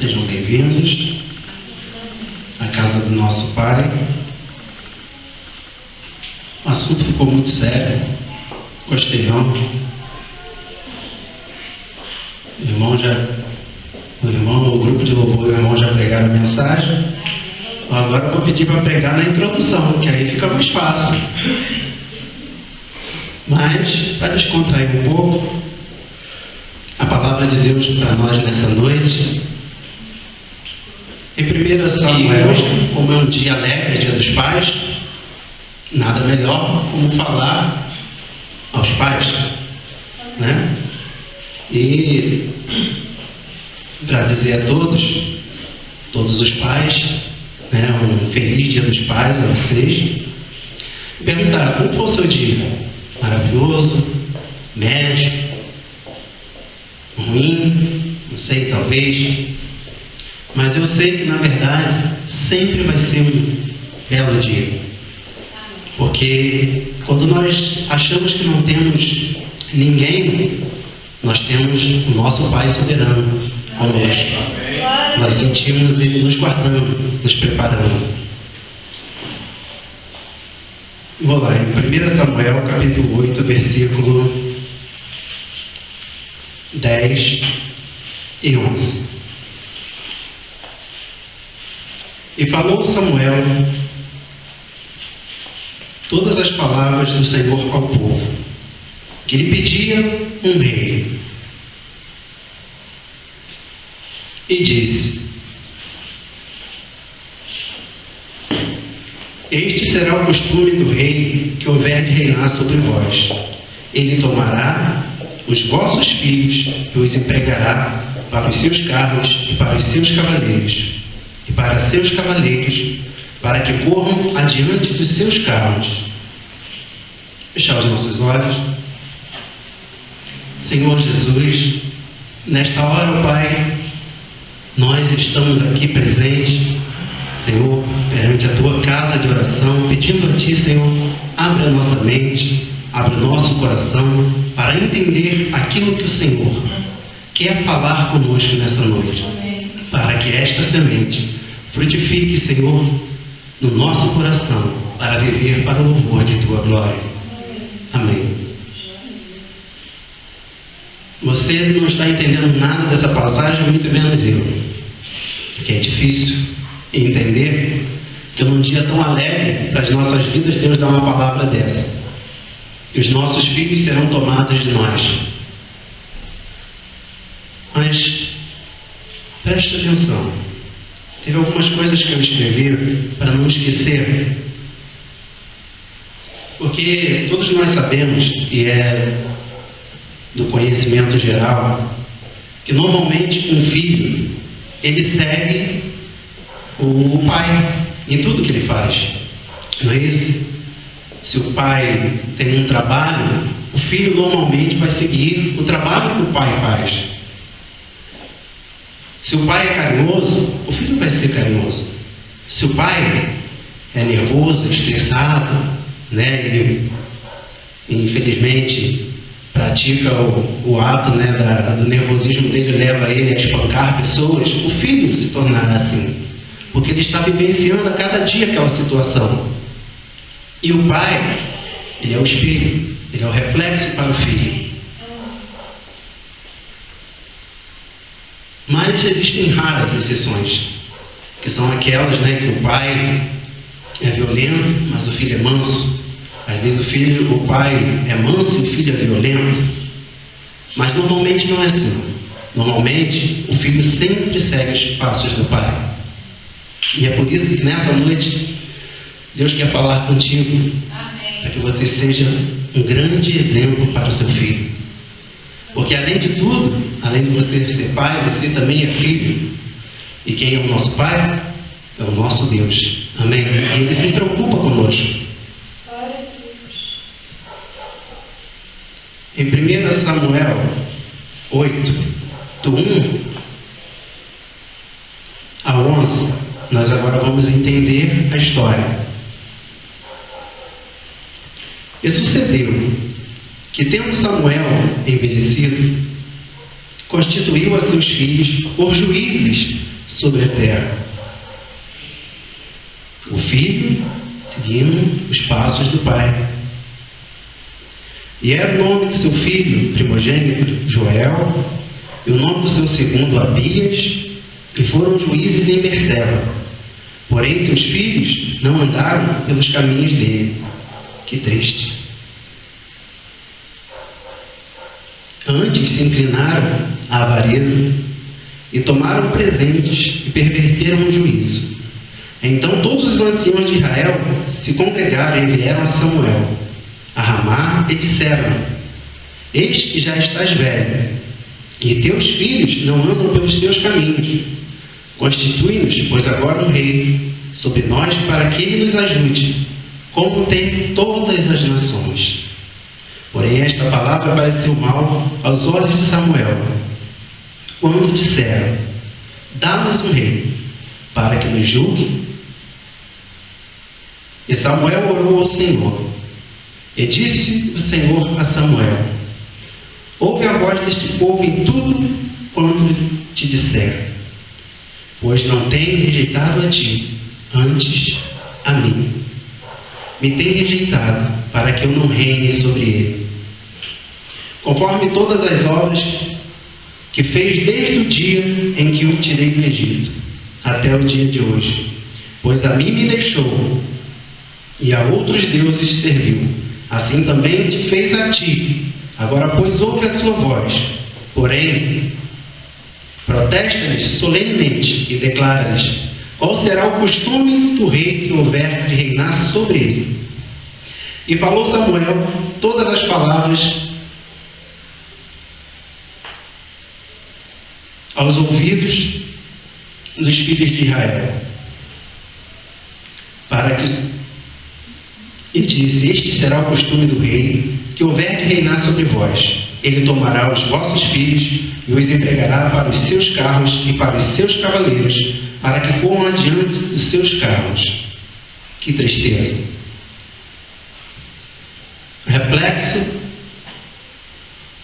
Sejam bem-vindos à casa do nosso Pai. O assunto ficou muito sério. Gostei não. O grupo de louvor e o irmão já pregaram a mensagem. Agora eu vou pedir para pregar na introdução, que aí fica mais fácil. Mas, para descontrair um pouco, a palavra de Deus para nós nessa noite, em 1 Samuel, como é um dia alegre, dia dos pais, nada melhor como falar aos pais, né? E para dizer a todos os pais, né, um feliz dia dos pais a vocês. Perguntar como foi o seu dia? Maravilhoso? Médio? Ruim? Não sei, talvez. Mas eu sei que na verdade sempre vai ser um belo dia. Porque quando nós achamos que não temos ninguém, nós temos o nosso Pai soberano conosco. Nós sentimos Ele nos guardando, nos preparando. Vou lá, em 1 Samuel, capítulo 8, versículo 10 e 11. E falou Samuel todas as palavras do Senhor ao povo, que lhe pedia um rei. E disse: Este será o costume do rei que houver de reinar sobre vós. Ele tomará os vossos filhos e os empregará para os seus carros e para os seus cavaleiros, e para seus cavaleiros, para que corram adiante dos seus carros. Fechar os nossos olhos. Senhor Jesus, nesta hora, Pai, nós estamos aqui presentes, Senhor, perante a Tua casa de oração, pedindo a Ti, Senhor, abre a nossa mente, abre o nosso coração, para entender aquilo que o Senhor quer falar conosco nessa noite, para que esta semente frutifique, Senhor, no nosso coração, para viver para o louvor de Tua glória. Amém. Você não está entendendo nada dessa passagem, muito menos eu, porque é difícil entender que num dia tão alegre para as nossas vidas Deus dá uma palavra dessa, e os nossos filhos serão tomados de nós. Mas preste atenção, teve algumas coisas que eu escrevi para não esquecer, porque todos nós sabemos, e é do conhecimento geral, que normalmente um filho, ele segue o pai em tudo que ele faz, não é isso? Se o pai tem um trabalho, o filho normalmente vai seguir o trabalho que o pai faz. Se o pai é carinhoso, o filho vai ser carinhoso. Se o pai é nervoso, estressado, né, ele infelizmente pratica o ato, né, do nervosismo dele, leva ele a espancar pessoas, o filho se tornará assim, porque ele está vivenciando a cada dia aquela situação. E o pai, ele é o espelho, ele é o reflexo para o filho. Mas existem raras exceções, que são aquelas, né, que o pai é violento, mas o filho é manso. Às vezes o pai é manso e o filho é violento. Mas normalmente não é assim. Normalmente o filho sempre segue os passos do pai. E é por isso que nessa noite Deus quer falar contigo. Amém. Para que você seja um grande exemplo para o seu filho. Porque além de tudo, além de você ser pai, você também é filho. E quem é o nosso pai? É o nosso Deus. Amém? E Ele se preocupa conosco. Em 1 Samuel 8, do 1 a 11, nós agora vamos entender a história. E sucedeu que, tendo Samuel envelhecido, constituiu a seus filhos por juízes sobre a terra. O filho seguindo os passos do pai. E era o nome do seu filho primogênito Joel, e o nome do seu segundo Abias, e foram juízes em Berseba. Porém seus filhos não andaram pelos caminhos dele. Que triste. Antes se inclinaram à avareza e tomaram presentes e perverteram o juízo. Então todos os anciãos de Israel se congregaram e vieram a Samuel, a Ramá, e disseram: Eis que já estás velho, e teus filhos não andam pelos teus caminhos. Constitui-nos, pois agora um rei sobre nós, para que ele nos ajude, como tem todas as nações. Porém esta palavra pareceu mal aos olhos de Samuel, quando disseram: Dá-nos um rei, para que nos julgue. E Samuel orou ao Senhor, e disse o Senhor a Samuel: Ouve a voz deste povo em tudo quanto te disser, pois não tem rejeitado a ti, antes a mim. Me tem rejeitado, para que eu não reine sobre ele. Conforme todas as obras que fez desde o dia em que o tirei do Egito, até o dia de hoje. Pois a mim me deixou, e a outros deuses serviu. Assim também te fez a ti. Agora, pois, ouve a sua voz. Porém, protesta-lhes solenemente e declara-lhes qual será o costume do rei que houver de reinar sobre ele. E falou Samuel todas as palavras aos ouvidos dos filhos de Israel, para que e disse: Este será o costume do rei que houver de reinar sobre vós. Ele tomará os vossos filhos e os empregará para os seus carros e para os seus cavaleiros, para que corram adiante dos seus carros. Que tristeza! Reflexo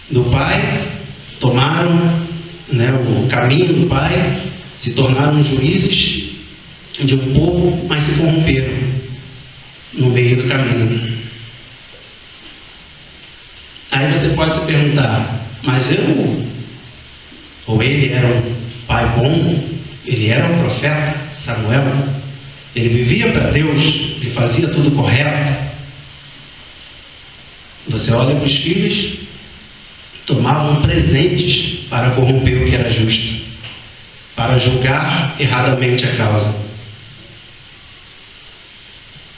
do pai, tomaram o caminho do pai, se tornaram juízes de um povo, mas se corromperam no meio do caminho. Aí você pode se perguntar: mas ou ele era um pai bom, ele era um profeta, Samuel, ele vivia para Deus, ele fazia tudo correto. Você olha para os filhos, tomavam presentes para corromper o que era justo, para julgar erradamente a causa.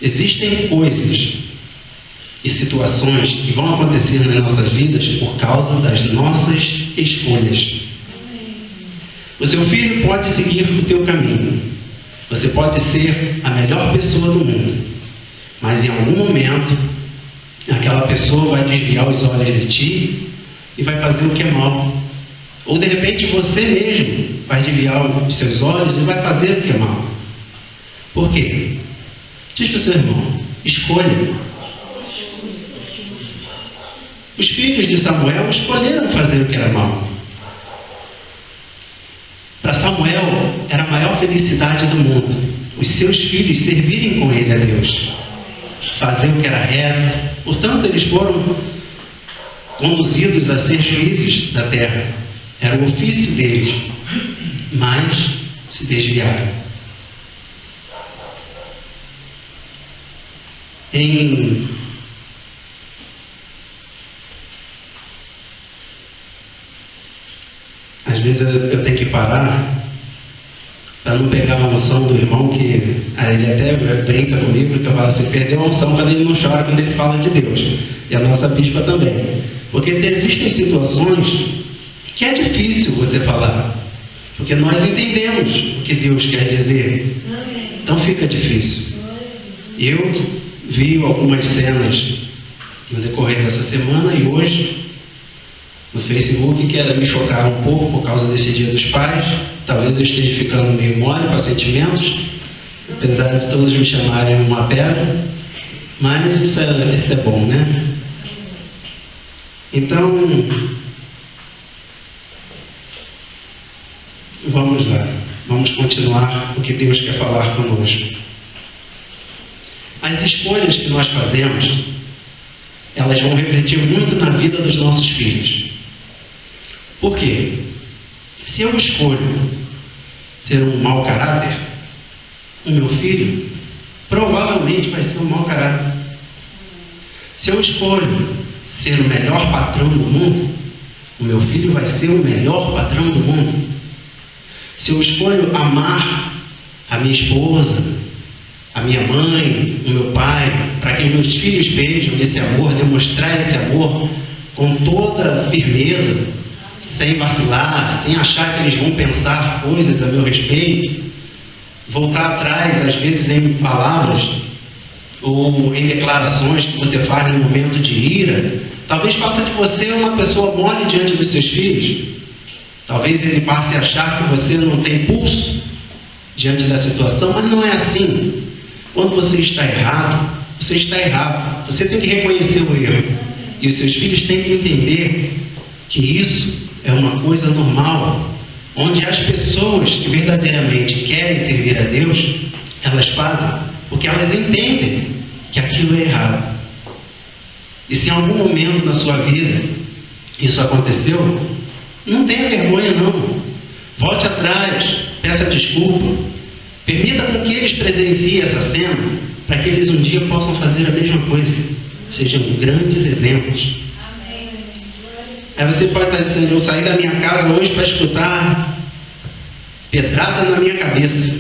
Existem coisas e situações que vão acontecer nas nossas vidas por causa das nossas escolhas. O seu filho pode seguir o teu caminho, você pode ser a melhor pessoa do mundo, mas em algum momento aquela pessoa vai desviar os olhos de ti e vai fazer o que é mal. Ou de repente você mesmo vai desviar os seus olhos e vai fazer o que é mal. Por quê? Diz para o seu irmão: escolha. Os filhos de Samuel escolheram fazer o que era mal. Para Samuel era a maior felicidade do mundo os seus filhos servirem com ele a Deus, fazer o que era reto. Portanto, eles foram conduzidos a ser juízes da terra. Era o ofício deles, mas se desviaram. Às vezes eu tenho que parar para não pegar a unção do irmão, que aí ele até brinca comigo, que eu falo assim: perdeu a unção quando ele não chora, quando ele fala de Deus. E a nossa bispa também. Porque existem situações que é difícil você falar, porque nós entendemos o que Deus quer dizer. Então fica difícil. Eu vi algumas cenas no decorrer dessa semana e hoje no Facebook que me chocaram um pouco por causa desse Dia dos Pais. Talvez eu esteja ficando meio mole para sentimentos, apesar de todos me chamarem uma pedra, mas isso é bom, né? Então, vamos lá. Vamos vamos continuar o que Deus quer falar conosco. As escolhas que nós fazemos, elas vão refletir muito na vida dos nossos filhos. Por quê? Se eu escolho ser um mau caráter, o meu filho provavelmente vai ser um mau caráter. Se eu escolho ser o melhor patrão do mundo, o meu filho vai ser o melhor patrão do mundo. Se eu escolho amar a minha esposa, a minha mãe, o meu pai, para que meus filhos vejam esse amor, demonstrar esse amor com toda firmeza, sem vacilar, sem achar que eles vão pensar coisas a meu respeito, voltar atrás, às vezes em palavras ou em declarações que você faz no momento de ira, talvez faça de você uma pessoa mole diante dos seus filhos. Talvez ele passe a achar que você não tem pulso diante da situação, mas não é assim. Quando você está errado, você está errado. Você tem que reconhecer o erro. E os seus filhos têm que entender que isso é uma coisa normal, onde as pessoas que verdadeiramente querem servir a Deus, elas fazem porque elas entendem que aquilo é errado. E se em algum momento na sua vida isso aconteceu, não tenha vergonha não. Volte atrás, peça desculpa, permita com que eles presenciem essa cena, para que eles um dia possam fazer a mesma coisa, sejam grandes exemplos. Aí você pode estar dizendo: eu saí da minha casa hoje para escutar pedrada na minha cabeça,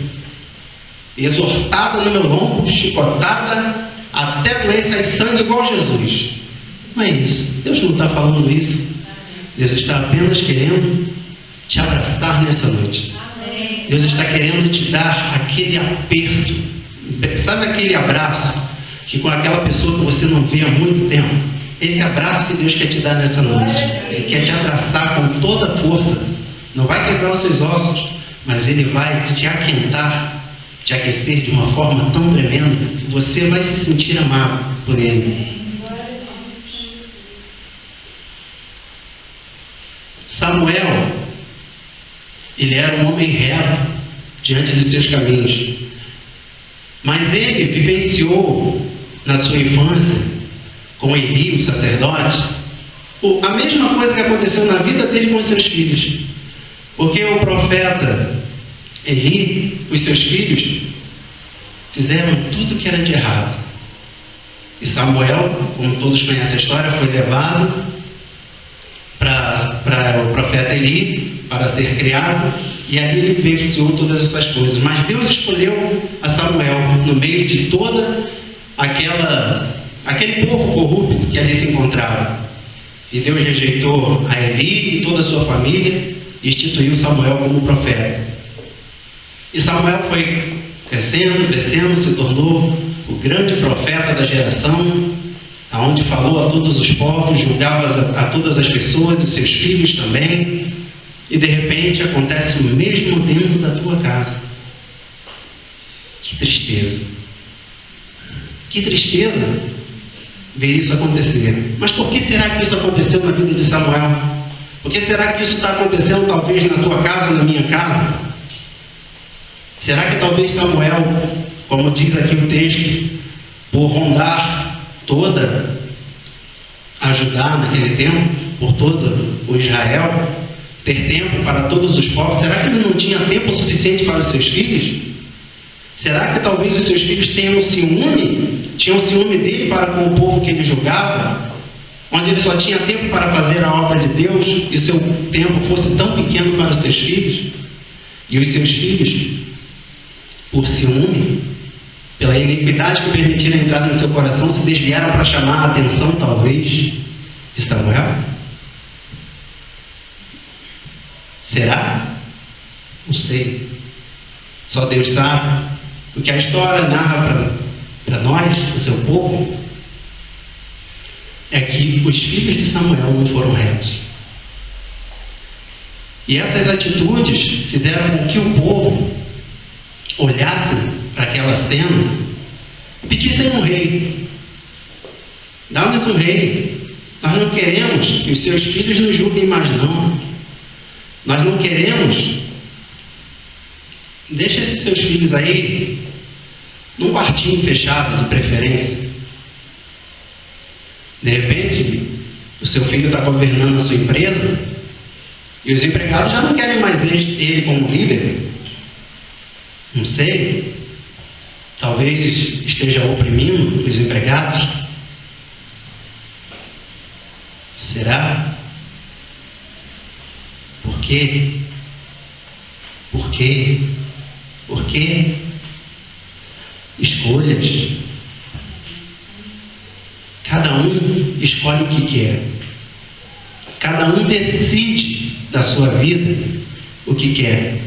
exortada no meu lombo, chicotada até doer, sair sangue igual Jesus. Não é isso. Deus não está falando isso. Deus está apenas querendo te abraçar nessa noite. Deus está querendo te dar aquele aperto. Sabe aquele abraço que com aquela pessoa que você não vê há muito tempo? Esse abraço que Deus quer te dar nessa noite. Ele quer te abraçar com toda a força. Não vai quebrar os seus ossos, mas Ele vai te aquentar, te aquecer de uma forma tão tremenda que você vai se sentir amado por Ele. Samuel, ele era um homem reto diante dos seus caminhos, mas ele vivenciou na sua infância com Eli, o sacerdote, a mesma coisa que aconteceu na vida dele com os seus filhos, porque o profeta Eli, os seus filhos, fizeram tudo que era de errado. E Samuel, como todos conhecem a história, foi levado para o profeta Eli para ser criado, e aí ele vivenciou todas essas coisas. Mas Deus escolheu a Samuel no meio de toda aquele povo corrupto que ali se encontrava. E Deus rejeitou a Eli e toda a sua família e instituiu Samuel como profeta. E Samuel foi crescendo, se tornou o grande profeta da geração, aonde falou a todos os povos, julgava a todas as pessoas e seus filhos também. E de repente acontece o mesmo dentro da tua casa. Que tristeza! Que tristeza ver isso acontecer. Mas por que será que isso aconteceu na vida de Samuel? Por que será que isso está acontecendo talvez na tua casa, na minha casa? Será que talvez Samuel, como diz aqui o texto, por rondar toda a Judá naquele tempo, por todo o Israel, ter tempo para todos os povos, será que ele não tinha tempo suficiente para os seus filhos? Será que talvez os seus filhos tinham ciúme dele para com o povo que ele julgava, onde ele só tinha tempo para fazer a obra de Deus e seu tempo fosse tão pequeno para os seus filhos? E os seus filhos, por ciúme, pela iniquidade que permitiram entrar no seu coração, se desviaram para chamar a atenção, talvez, de Samuel? Será? Não sei. Só Deus sabe. O que a história narra para nós, o seu povo, é que os filhos de Samuel não foram retos. E essas atitudes fizeram com que o povo olhasse para aquela cena e pedissem um rei. Dá-nos um rei. Nós não queremos que os seus filhos nos julguem mais não. Nós não queremos Deixa esses seus filhos aí num quartinho fechado, de preferência. De repente, o seu filho está governando a sua empresa e os empregados já não querem mais ele como líder. Não sei. Talvez esteja oprimindo os empregados. Será? Por quê? Por quê? Por quê? Escolhas. Cada um escolhe o que quer. Cada um decide da sua vida o que quer.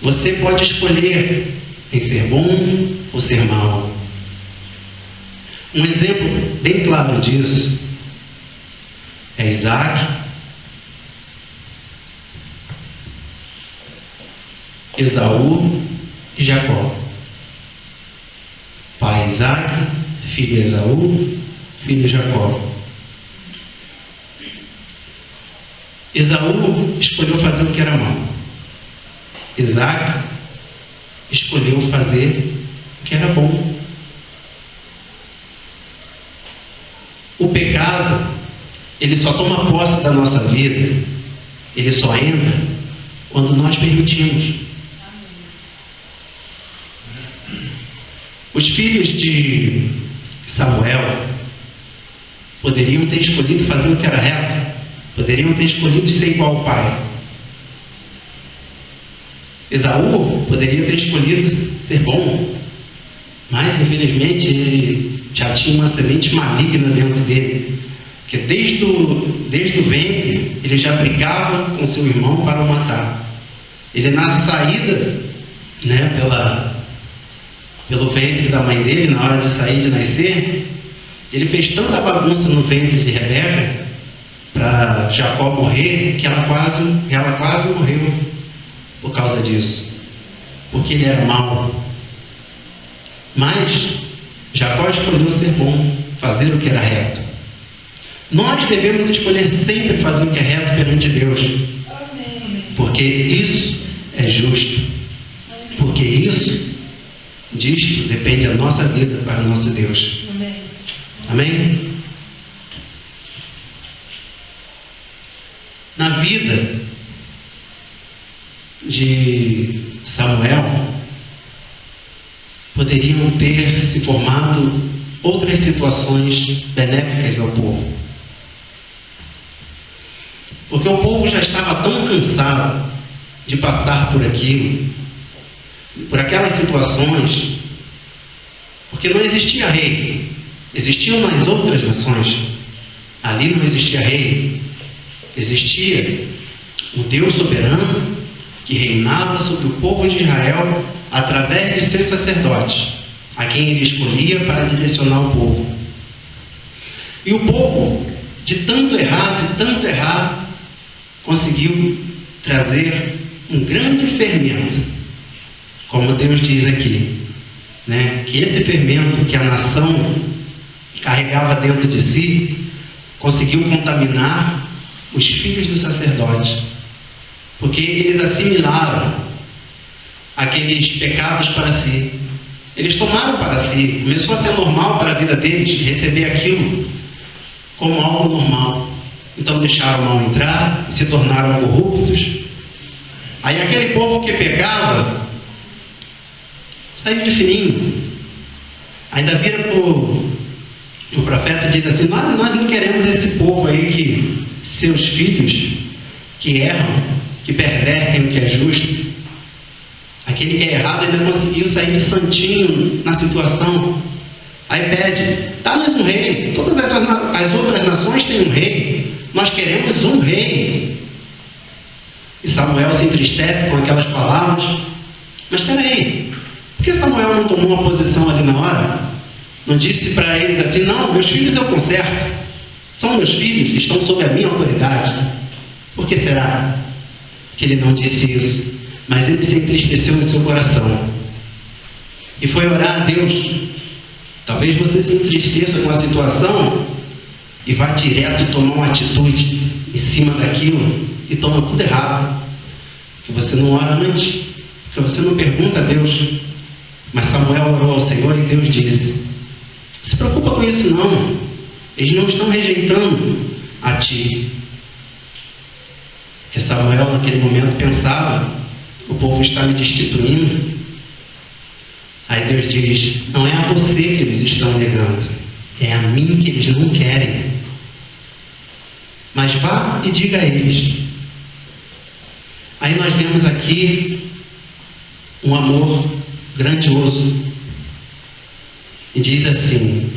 Você pode escolher em ser bom ou ser mau. Um exemplo bem claro disso é Isaac, Esaú e Jacó. Pai Isaac, filho Esaú, filho Jacó. Esaú escolheu fazer o que era mal. Isaac escolheu fazer o que era bom. O pecado, ele só toma posse da nossa vida, ele só entra quando nós permitimos. Os filhos de Samuel poderiam ter escolhido fazer o que era reto, poderiam ter escolhido ser igual ao pai. Esaú poderia ter escolhido ser bom, mas infelizmente ele já tinha uma semente maligna dentro dele, que desde o ventre ele já brigava com seu irmão para o matar. Ele na saída, pelo ventre da mãe dele, na hora de sair, de nascer, ele fez tanta bagunça no ventre de Rebeca para Jacó morrer, que ela quase morreu por causa disso, porque ele era mau. Mas Jacó escolheu ser bom, fazer o que era reto. Nós devemos escolher sempre fazer o que é reto perante Deus, porque isso é justo, porque disto depende a nossa vida para o nosso Deus. Amém? Na vida de Samuel, poderiam ter se formado outras situações benéficas ao povo. Porque o povo já estava tão cansado de passar por aquilo, por aquelas situações, porque não existia rei. Existiam nas outras nações. Ali não existia rei. Existia o Deus soberano que reinava sobre o povo de Israel através de seus sacerdotes, a quem ele escolhia para direcionar o povo. E o povo, de tanto errar, conseguiu trazer um grande fermento, como Deus diz aqui, que esse fermento que a nação carregava dentro de si, conseguiu contaminar os filhos dos sacerdotes, porque eles assimilaram aqueles pecados para si. Eles tomaram para si. Começou a ser normal para a vida deles receber aquilo como algo normal. Então deixaram o mal entrar e se tornaram corruptos. Aí aquele povo que pecava saiu de fininho. Ainda vira para o profeta e diz assim: nós não queremos esse povo aí que seus filhos que erram, que pervertem o que é justo. Aquele que é errado ainda conseguiu sair de santinho na situação. Aí pede: dá-nos um rei. Todas as outras nações têm um rei. Nós queremos um rei. E Samuel se entristece com aquelas palavras. Mas espera aí, por que Samuel não tomou uma posição ali na hora? Não disse para eles assim: não, meus filhos eu conserto. São meus filhos, estão sob a minha autoridade. Por que será que ele não disse isso? Mas ele se entristeceu em seu coração e foi orar a Deus. Talvez você se entristeça com a situação e vá direto tomar uma atitude em cima daquilo e toma tudo errado. que você não ora antes, que você não pergunta a Deus. Mas Samuel orou ao Senhor e Deus disse: se preocupa com isso não, eles não estão rejeitando a ti. Porque Samuel naquele momento pensava: o povo está me destituindo. Aí Deus diz: não é a você que eles estão negando, é a mim que eles não querem. Mas vá e diga a eles. Aí nós vemos aqui um amor grandioso. E diz assim: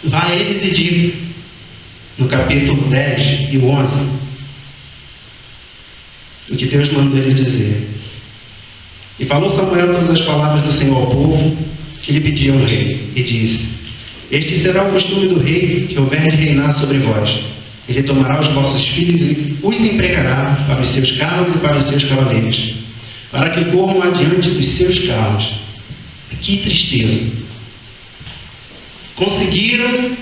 vá a eles e diga, no capítulo 10 e 11, o que Deus mandou ele dizer. E falou Samuel todas as palavras do Senhor ao povo que lhe pediam o rei, e disse: este será o costume do rei que houver de reinar sobre vós. Ele tomará os vossos filhos e os empregará para os seus carros e para os seus cavaleiros, para que corram adiante dos seus carros. Que tristeza! Conseguiram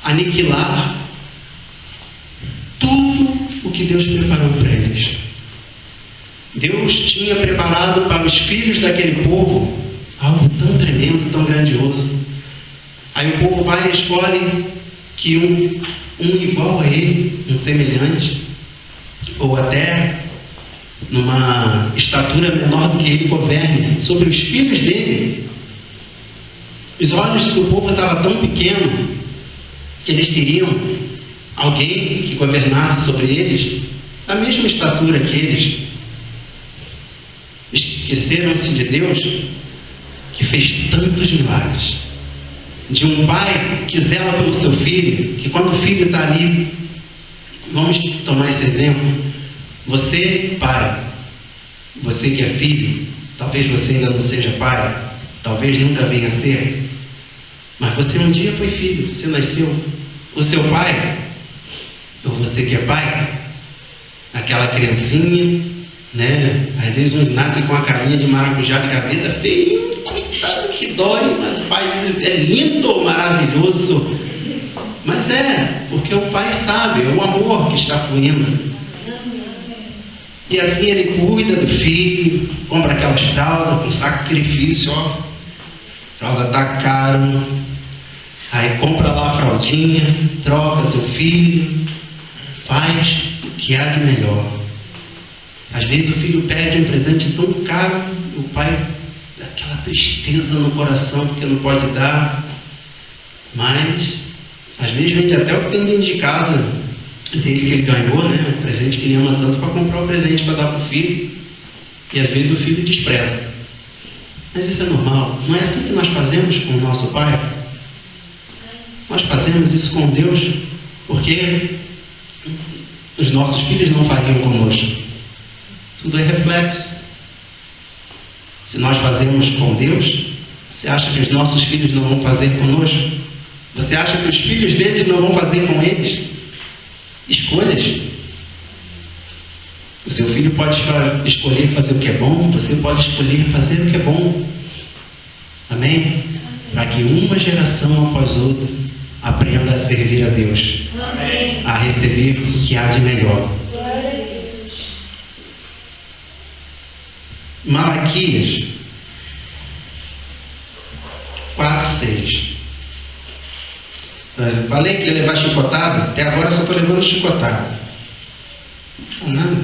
aniquilar tudo o que Deus preparou para eles. Deus tinha preparado para os filhos daquele povo algo tão tremendo, tão grandioso. Aí o povo vai e escolhe que um igual a ele, um semelhante, ou até numa estatura menor do que ele, governe sobre os filhos dele. Os olhos do povo estavam tão pequenos que eles queriam alguém que governasse sobre eles da mesma estatura que eles. Esqueceram-se de Deus, que fez tantos milagres. De um pai que zela pelo seu filho, que quando o filho está ali, vamos tomar esse exemplo. Você, pai, você que é filho, talvez você ainda não seja pai, talvez nunca venha a ser, mas você um dia foi filho, você nasceu. O seu pai, ou você que é pai, aquela criancinha, né? Às vezes uns nascem com a carinha de maracujá de gaveta, feio, coitado que dói, mas o pai é lindo, maravilhoso. Mas porque o pai sabe, é o amor que está fluindo. E assim ele cuida do filho, compra aquelas fraldas com sacrifício, ó. Fralda tá caro. Aí compra lá a fraldinha, troca seu filho, faz o que há de melhor. Às vezes o filho pede um presente tão caro, o pai dá aquela tristeza no coração porque não pode dar. Mas às vezes vende até o que tem dentro de casa dele que ele ganhou, né? O presente que ele ama tanto, para comprar o presente para dar para o filho. E às vezes o filho despreza. Mas isso é normal. Não é assim que nós fazemos com o nosso pai? Nós fazemos isso com Deus porque os nossos filhos não fariam conosco. Tudo é reflexo. Se nós fazemos com Deus, você acha que os nossos filhos não vão fazer conosco? Você acha que os filhos deles não vão fazer com eles? Escolhas. O seu filho pode escolher fazer o que é bom, você pode escolher fazer o que é bom. Amém? Para que uma geração após outra aprenda a servir a Deus. Amém. A receber o que há de melhor. Malaquias 4:6. Falei que ia levar chicotada, até agora só estou levando chicotada. Não, nada.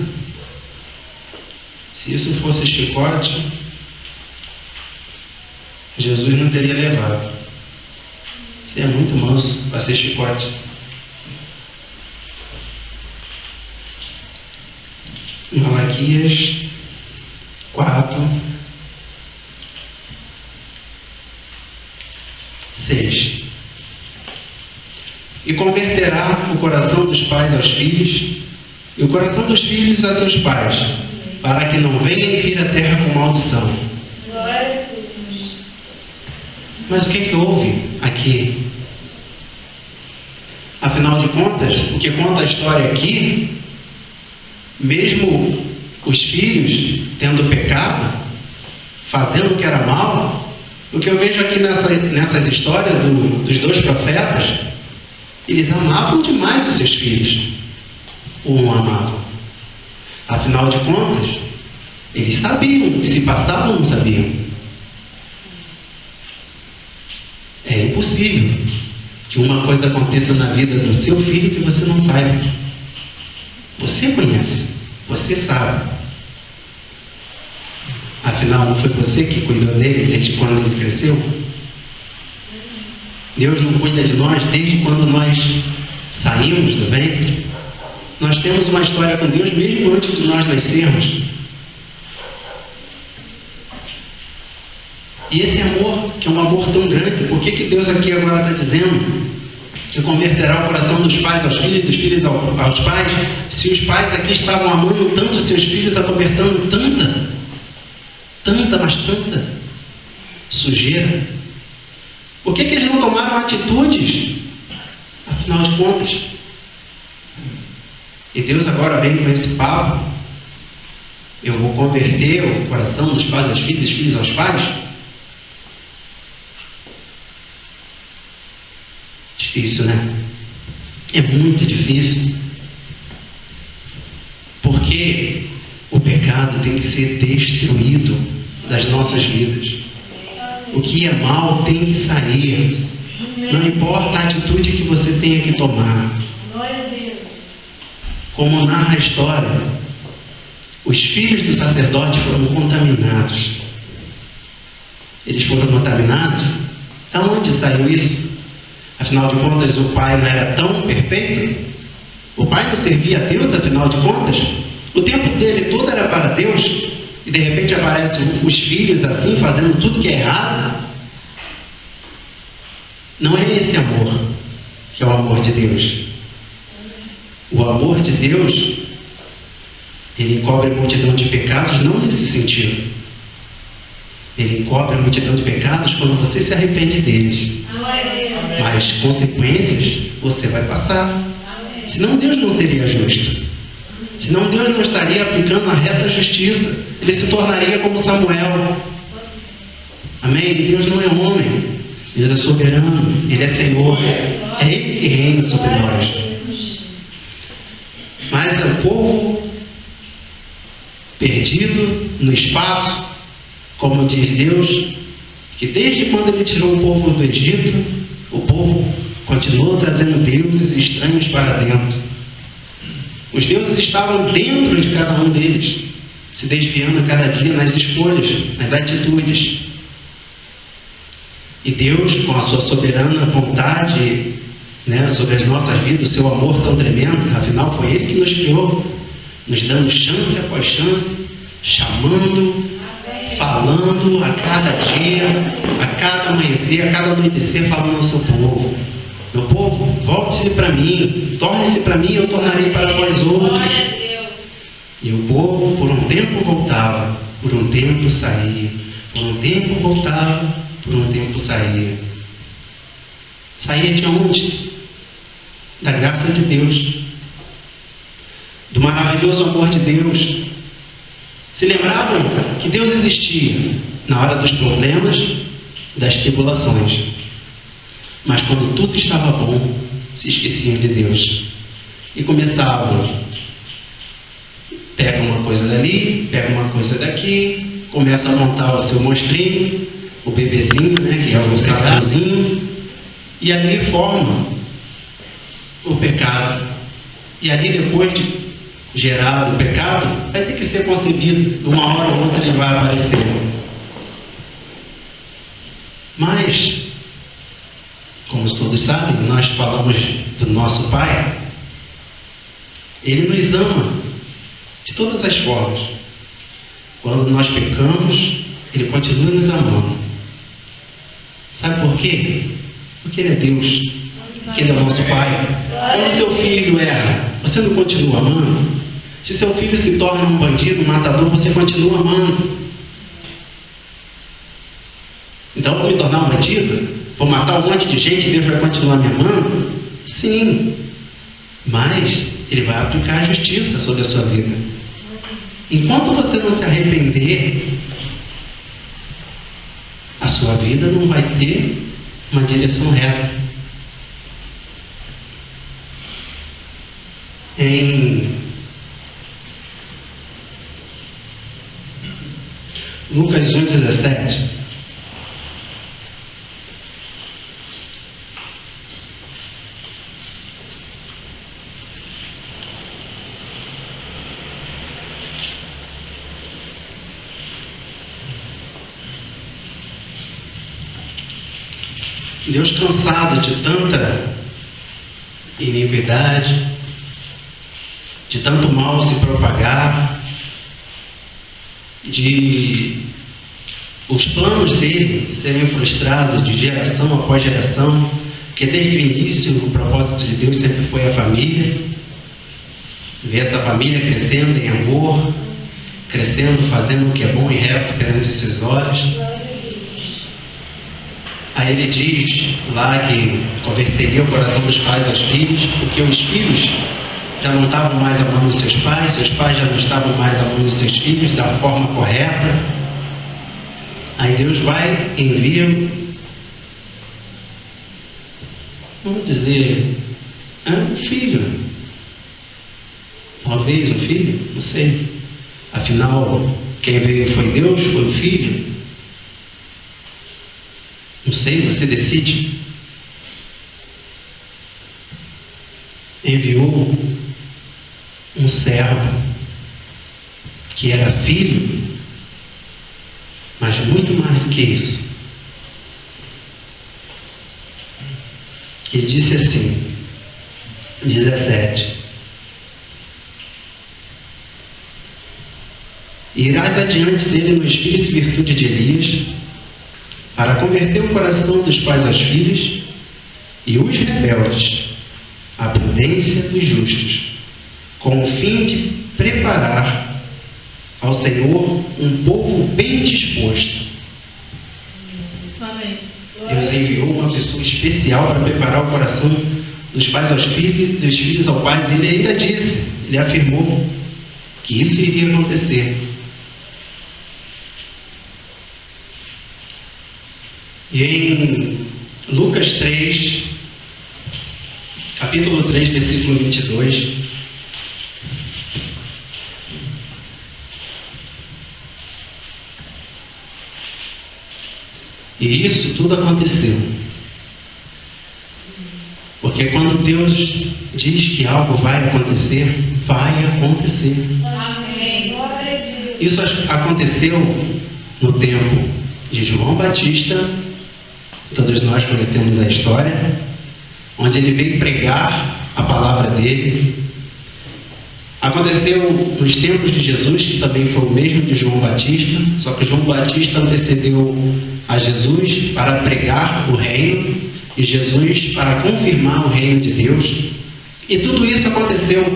Se isso fosse chicote, Jesus não teria levado. Você é muito manso para ser chicote. Malaquias 4:6. E converterá o coração dos pais aos filhos, e o coração dos filhos a seus pais, para que não venha e vir a terra com maldição. Mas o que houve aqui? Afinal de contas, o que conta a história aqui, mesmo os filhos tendo pecado, fazendo o que era mal, o que eu vejo aqui nessas histórias dos dois profetas, eles amavam demais os seus filhos. Ou não amavam? Afinal de contas, eles sabiam o que se passava ou não sabiam? É impossível que uma coisa aconteça na vida do seu filho que você não saiba. Você conhece, você sabe. Afinal, não foi você que cuidou dele desde quando ele cresceu? Deus não cuida de nós desde quando nós saímos do ventre? Nós temos uma história com Deus mesmo antes de nós nascermos. E esse amor, que é um amor tão grande, por que Deus aqui agora está dizendo que converterá o coração dos pais aos filhos e dos filhos aos pais, se os pais aqui estavam amando tanto os seus filhos, acobertando tanta sujeira? Por que eles não tomaram atitudes? Afinal de contas. E Deus agora vem com esse papo: eu vou converter o coração dos pais aos filhos, dos filhos aos pais. Difícil, né? É muito difícil. Porque o pecado tem que ser destruído das nossas vidas. O que é mal tem que sair. Não importa a atitude que você tenha que tomar. Como narra a história, os filhos do sacerdote foram contaminados. Eles foram contaminados? Da onde saiu isso? Afinal de contas, o pai não era tão perfeito? O pai não servia a Deus, afinal de contas? O tempo dele todo era para Deus? E de repente aparecem os filhos assim, fazendo tudo que é errado? Não é esse amor que é o amor de Deus. O amor de Deus, ele encobre a multidão de pecados, não nesse sentido. Ele encobre a multidão de pecados quando você se arrepende deles. Mas consequências você vai passar. Senão Deus não seria justo. Senão Deus não estaria aplicando a reta justiça. Ele se tornaria como Samuel. Amém? Deus não é homem. Deus é soberano. Ele é Senhor. É Ele que reina sobre nós. Mas é o povo perdido no espaço, como diz Deus, que desde quando Ele tirou o povo do Egito, o povo continuou trazendo deuses estranhos para dentro. Os deuses estavam dentro de cada um deles, se desviando a cada dia nas escolhas, nas atitudes. E Deus, com a sua soberana vontade, sobre as nossas vidas, o seu amor tão tremendo, afinal foi Ele que nos criou, nos dando chance após chance, chamando, falando a cada dia, a cada amanhecer, a cada anoitecer, falando ao seu povo: meu povo, volte-se para mim, torne-se para mim, eu tornarei para vós outros. E o povo por um tempo voltava, por um tempo saía, por um tempo voltava, por um tempo saía. Saía de onde? Da graça de Deus, do maravilhoso amor de Deus. Se lembravam que Deus existia na hora dos problemas, das tribulações. Mas quando tudo estava bom, se esqueciam de Deus. E começavam, pega uma coisa dali, pega uma coisa daqui, começa a montar o seu monstrinho, o bebezinho, que é o satanzinho, e ali forma o pecado. E ali, depois de gerado o pecado, vai ter que ser concebido. Uma hora ou outra ele vai aparecer. Mas, como todos sabem, nós falamos do nosso Pai. Ele nos ama de todas as formas. Quando nós pecamos, Ele continua nos amando. Sabe por quê? Porque Ele é Deus. Porque Ele é o nosso Pai. Quando seu filho erra, você não continua amando? Se seu filho se torna um bandido, um matador, você continua amando? Então, vou me tornar um bandido? Vou matar um monte de gente e Deus vai continuar me amando? Sim. Mas Ele vai aplicar a justiça sobre a sua vida. Enquanto você não se arrepender, a sua vida não vai ter uma direção reta. Lucas 1,17. Deus, cansado de tanta iniquidade, de tanto mal se propagar, de os planos dele serem frustrados de geração após geração, que desde o início o propósito de Deus sempre foi a família, ver essa família crescendo em amor, crescendo, fazendo o que é bom e reto perante os seus olhos. Aí ele diz lá que converteria o coração dos pais aos filhos, porque os filhos já não estavam mais amando seus pais já não estavam mais amando seus filhos da forma correta. Aí Deus vai e envia, vamos dizer, um filho. Talvez um filho, não sei. Afinal, quem veio foi Deus, foi o filho. Não sei, você decide. Enviou um servo que era filho, mas muito mais do que isso. Ele disse assim, 17: irás adiante dele no espírito e virtude de Elias, para converter o coração dos pais aos filhos e os rebeldes à prudência dos justos, com o fim de preparar ao Senhor um povo bem disposto. Amém. Deus enviou uma pessoa especial para preparar o coração dos pais aos filhos, dos filhos aos pais. Ele ainda disse, ele afirmou que isso iria acontecer. E em Lucas 3, capítulo 3, versículo 22, e isso tudo aconteceu. Porque quando Deus diz que algo vai acontecer, vai acontecer. Amém. Isso aconteceu no tempo de João Batista. Todos nós conhecemos a história, onde ele veio pregar a palavra dele. Aconteceu nos tempos de Jesus, que também foi o mesmo de João Batista, só que João Batista antecedeu a Jesus para pregar o reino, e Jesus para confirmar o reino de Deus. E tudo isso aconteceu.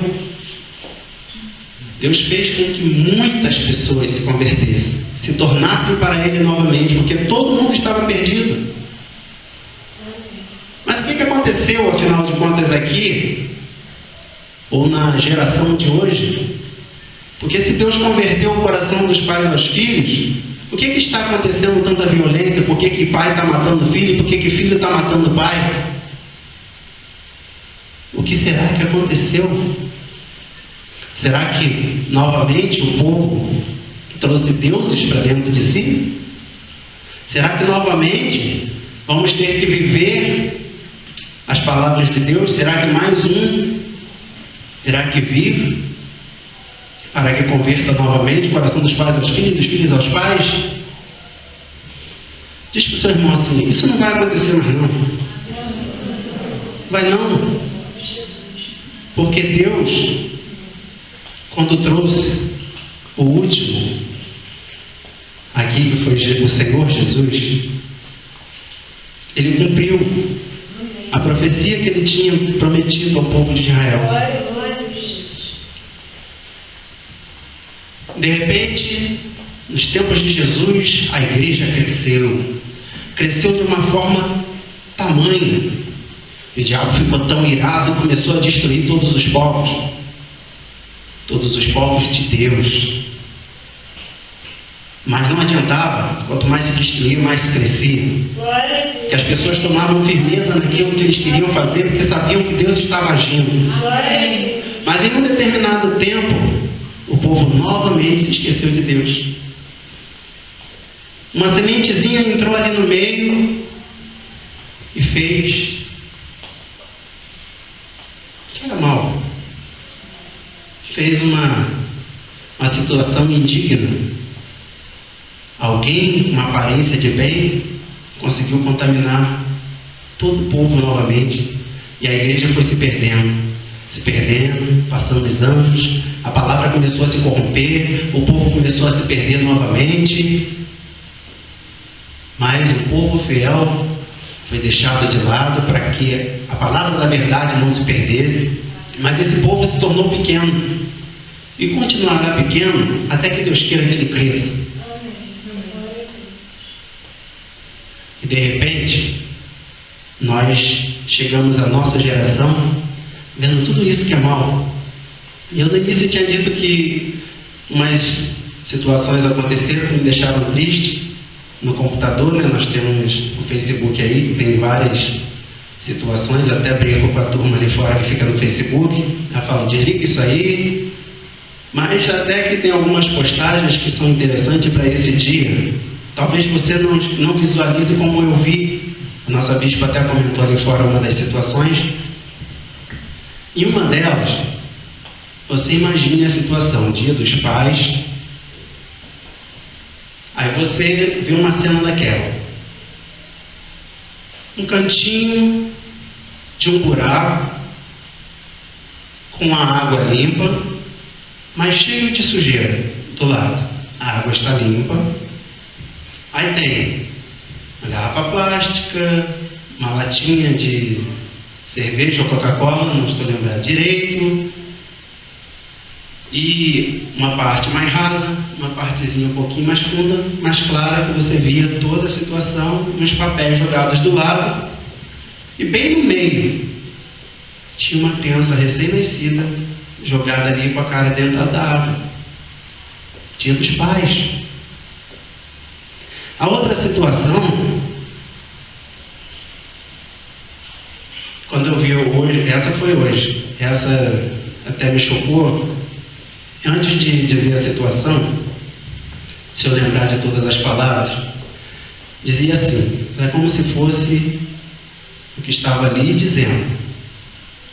Deus fez com que muitas pessoas se convertessem, se tornassem para Ele novamente, porque todo mundo estava perdido. Mas o que aconteceu, afinal de contas, aqui, ou na geração de hoje? Porque se Deus converteu o coração dos pais aos filhos, por que está acontecendo tanta violência? Por que pai está matando filho? Por que filho está matando pai? O que será que aconteceu? Será que, novamente, o povo trouxe deuses para dentro de si? Será que, novamente, vamos ter que viver as palavras de Deus? Será que mais um terá que vir para que converta novamente o coração dos pais aos filhos, dos filhos aos pais? Diz para o seu irmão assim, isso não vai acontecer mais não. Vai não. Porque Deus, quando trouxe o último aqui, que foi o Senhor Jesus, Ele cumpriu a profecia que Ele tinha prometido ao povo de Israel. De repente, nos tempos de Jesus, a igreja cresceu de uma forma tamanha. O diabo ficou tão irado e começou a destruir todos os povos de Deus. Mas não adiantava, quanto mais se destruía, mais se crescia. Que as pessoas tomavam firmeza naquilo que eles queriam fazer, porque sabiam que Deus estava agindo. Mas em um determinado tempo, o povo novamente se esqueceu de Deus. Uma sementezinha entrou ali no meio e fez que era mal. Fez uma situação indigna. Alguém, com uma aparência de bem, conseguiu contaminar todo o povo novamente. E a igreja foi se perdendo, passando os anos, a palavra começou a se corromper, o povo começou a se perder novamente, mas o povo fiel foi deixado de lado para que a palavra da verdade não se perdesse. Mas esse povo se tornou pequeno e continuará pequeno até que Deus queira que ele cresça. E de repente nós chegamos à nossa geração vendo tudo isso que é mal. E eu no início tinha dito que umas situações aconteceram que me deixaram triste no computador, né? Nós temos o Facebook aí, que tem várias situações, eu até brinco com a turma ali fora que fica no Facebook, eu falo, desliga isso aí, mas até que tem algumas postagens que são interessantes para esse dia. Talvez você não visualize como eu vi. A nossa bispa até comentou ali fora uma das situações. Em uma delas, você imagine a situação, Dia dos Pais. Aí você vê uma cena daquela. Um cantinho de um buraco, com a água limpa, mas cheio de sujeira do lado. A água está limpa. Aí tem uma garrafa plástica, uma latinha de cerveja ou Coca-Cola, não estou lembrando direito, e uma parte mais rasa, uma partezinha um pouquinho mais funda, mais clara, que você via toda a situação, nos papéis jogados do lado, e bem no meio tinha uma criança recém-nascida jogada ali com a cara dentro da água. Dia dos Pais. A outra situação, quando eu vi hoje, essa foi hoje, essa até me chocou. Antes de dizer a situação, se eu lembrar de todas as palavras, dizia assim, era como se fosse o que estava ali dizendo,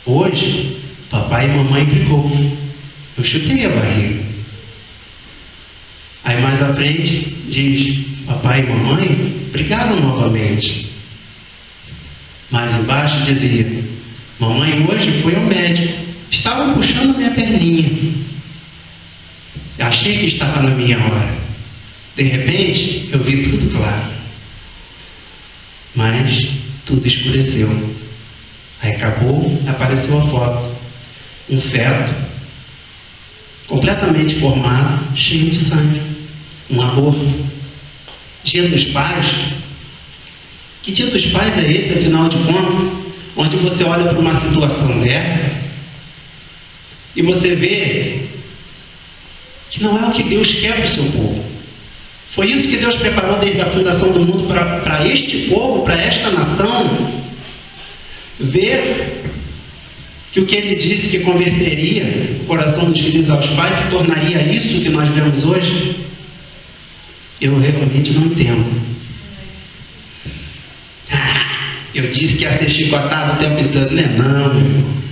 hoje papai e mamãe brigou, eu chutei a barriga. Aí mais à frente diz, papai e mamãe brigaram novamente. Mais embaixo dizia, mamãe hoje foi ao médico, estava puxando minha perninha. Achei que estava na minha hora. De repente, eu vi tudo claro. Mas tudo escureceu. Aí acabou, apareceu a foto. Um feto, completamente formado, cheio de sangue. Um aborto. Dia dos Pais. Que Dia dos Pais é esse, afinal de contas? Onde você olha para uma situação dessa e você vê que não é o que Deus quer para o seu povo. Foi isso que Deus preparou desde a fundação do mundo para este povo, para esta nação, ver que o que Ele disse que converteria o coração dos filhos aos pais se tornaria isso que nós vemos hoje. Eu realmente não entendo. Eu disse que ia ser chicotado o tempo todo. Não é não, meu irmão.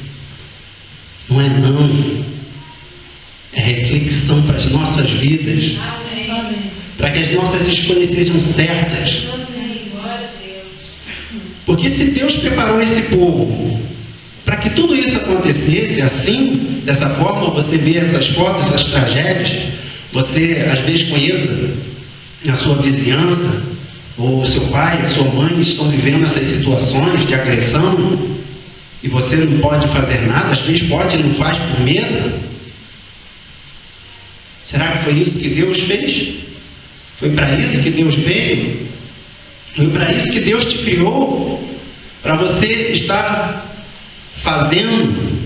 Não é não. É reflexão para as nossas vidas. Para que as nossas escolhas sejam certas. Porque se Deus preparou esse povo para que tudo isso acontecesse assim, dessa forma, você vê essas fotos, essas tragédias, você às vezes conheça a sua vizinhança, ou seu pai, a sua mãe estão vivendo essas situações de agressão e você não pode fazer nada, às vezes pode e não faz por medo. Será que foi isso que Deus fez? Foi para isso que Deus veio? Foi para isso que Deus te criou? Para você estar fazendo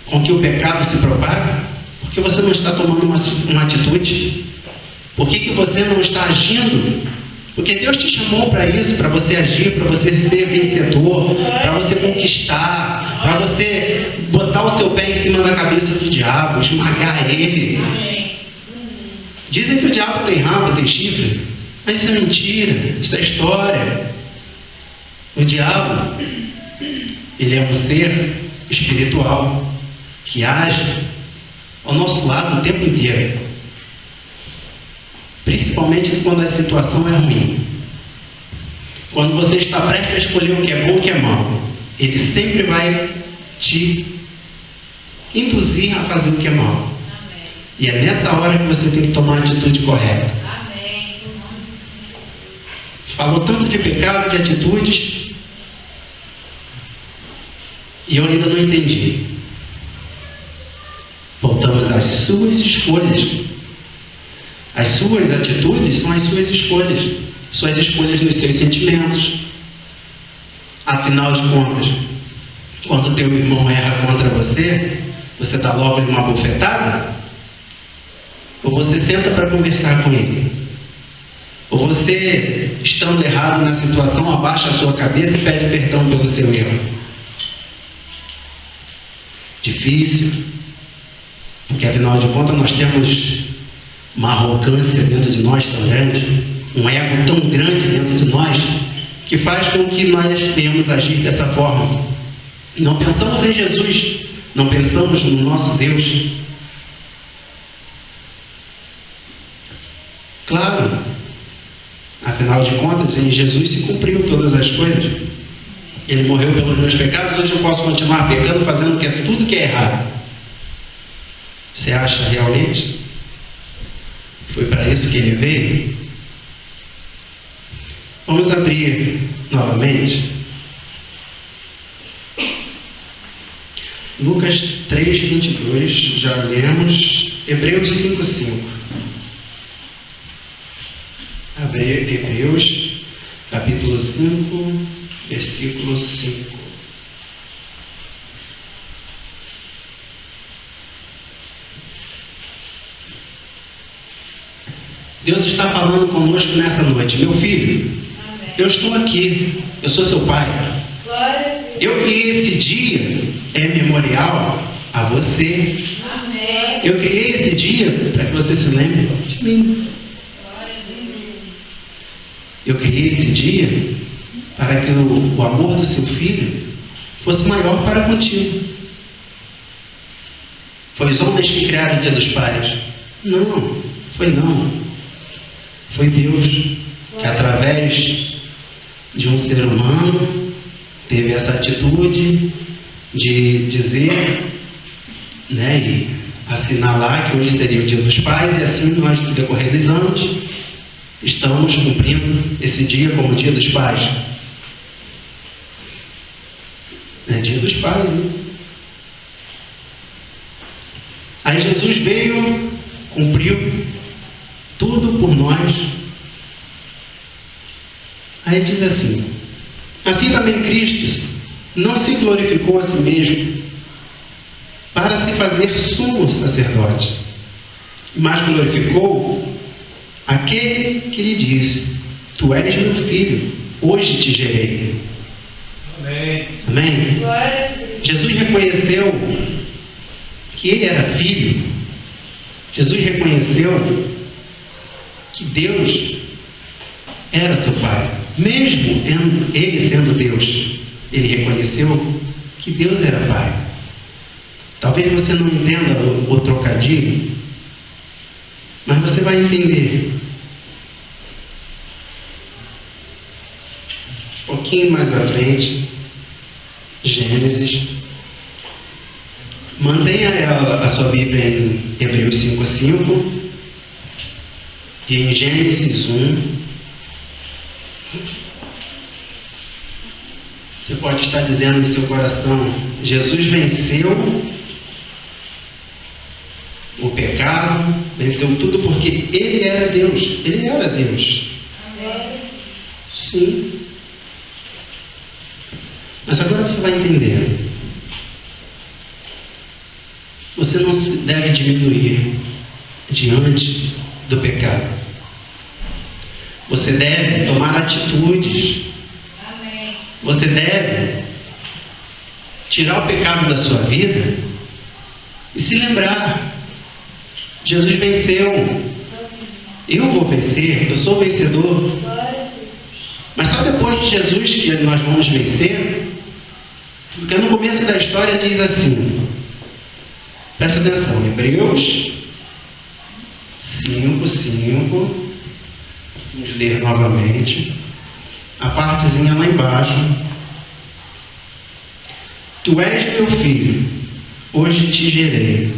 com que o pecado se propague? Por que você não está tomando uma atitude? Por que você não está agindo? Porque Deus te chamou para isso, para você agir, para você ser vencedor, para você conquistar, para você botar o seu pé em cima da cabeça do diabo, esmagar ele. Dizem que o diabo tem rabo, tem chifre, Mas isso é mentira, isso é história. O diabo, ele é um ser espiritual que age ao nosso lado o tempo inteiro, principalmente quando a situação é ruim. Quando você está prestes a escolher o que é bom e o que é mal, ele sempre vai te induzir a fazer o que é mal. Amém. E é nessa hora que você tem que tomar a atitude correta. Amém. Falou tanto de pecado, de atitudes, e eu ainda não entendi. Voltamos às suas escolhas. As suas atitudes são as suas escolhas nos seus sentimentos. Afinal de contas, quando teu irmão erra contra você, você dá logo uma bofetada? Ou você senta para conversar com ele? Ou você, estando errado na situação, abaixa a sua cabeça e pede perdão pelo seu erro? Difícil, porque afinal de contas nós temos uma arrogância dentro de nós tão grande, um ego tão grande dentro de nós, que faz com que nós tenhamos agir dessa forma. Não pensamos em Jesus, não pensamos no nosso Deus. Claro, afinal de contas, em Jesus se cumpriu todas as coisas. Ele morreu pelos meus pecados, hoje eu posso continuar pecando, fazendo tudo que é errado. Você acha realmente? Foi para isso que ele veio? Vamos abrir novamente Lucas 3:22, já lemos. Hebreus 5:5. Hebreus capítulo 5, versículo 5. Deus está falando conosco nessa noite. Meu filho, amém. Eu estou aqui, eu sou seu pai. Eu criei esse dia, é memorial a você. Amém. Eu criei esse dia para que você se lembre de mim. Eu criei esse dia para que o amor do seu filho fosse maior para contigo. Foi os homens que criaram o Dia dos Pais? Não, foi não. Foi Deus que, através de um ser humano, teve essa atitude de dizer, e assinalar que hoje seria o Dia dos Pais, e assim nós, no decorrer dos anos, estamos cumprindo esse dia como Dia dos Pais. É Dia dos Pais, né? Aí Jesus veio, cumpriu tudo por nós. Aí diz assim: assim também Cristo não se glorificou a si mesmo para se fazer sumo sacerdote, mas glorificou aquele que lhe disse: tu és meu filho, hoje te gerei. Amém. Amém? Jesus reconheceu que ele era filho. Jesus reconheceu que Deus era seu pai. Mesmo ele sendo Deus, ele reconheceu que Deus era pai. Talvez você não entenda o trocadilho, mas você vai entender. Um pouquinho mais à frente, Gênesis. Mantenha a sua Bíblia em Hebreus 5:5 e em Gênesis 1. Você pode estar dizendo em seu coração: Jesus venceu o pecado, venceu tudo porque Ele era Deus. Ele era Deus. Amém. Sim. Mas agora você vai entender. Você não se deve diminuir diante do pecado. Você deve tomar atitudes. Amém. Você deve tirar o pecado da sua vida e se lembrar: Jesus venceu. Eu vou vencer, eu sou vencedor. Mas só depois de Jesus que nós vamos vencer. Porque no começo da história diz assim, presta atenção, Hebreus 5, vamos ler novamente, a partezinha lá embaixo. Tu és meu filho, hoje te gerei.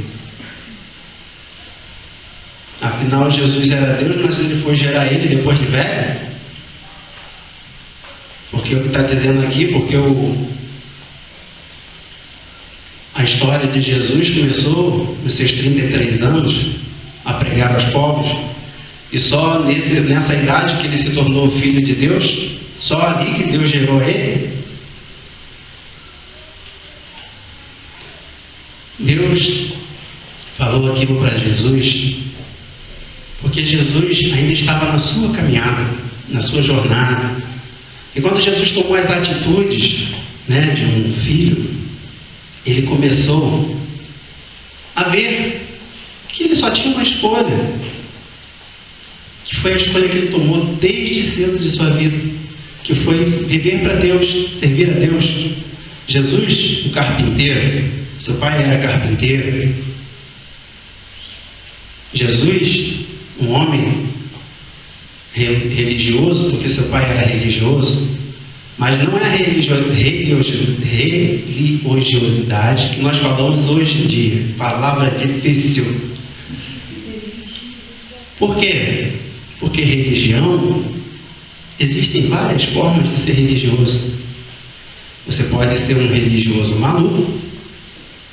Afinal, Jesus era Deus, mas ele foi gerar ele depois de velho? Porque o que está dizendo aqui, porque a história de Jesus começou nos seus 33 anos a pregar aos povos, e só nessa idade que ele se tornou filho de Deus, só ali que Deus gerou ele. Deus falou aquilo para Jesus, porque Jesus ainda estava na sua caminhada, na sua jornada. E quando Jesus tomou as atitudes, de um filho, ele começou a ver que ele só tinha uma escolha, que foi a escolha que ele tomou desde cedo de sua vida, que foi viver para Deus, servir a Deus. Jesus, o carpinteiro, seu pai era carpinteiro. Jesus, um homem religioso, porque seu pai era religioso, mas não é a religiosidade que nós falamos hoje em dia, palavra difícil. Por quê? Porque religião, existem várias formas de ser religioso. Você pode ser um religioso maluco,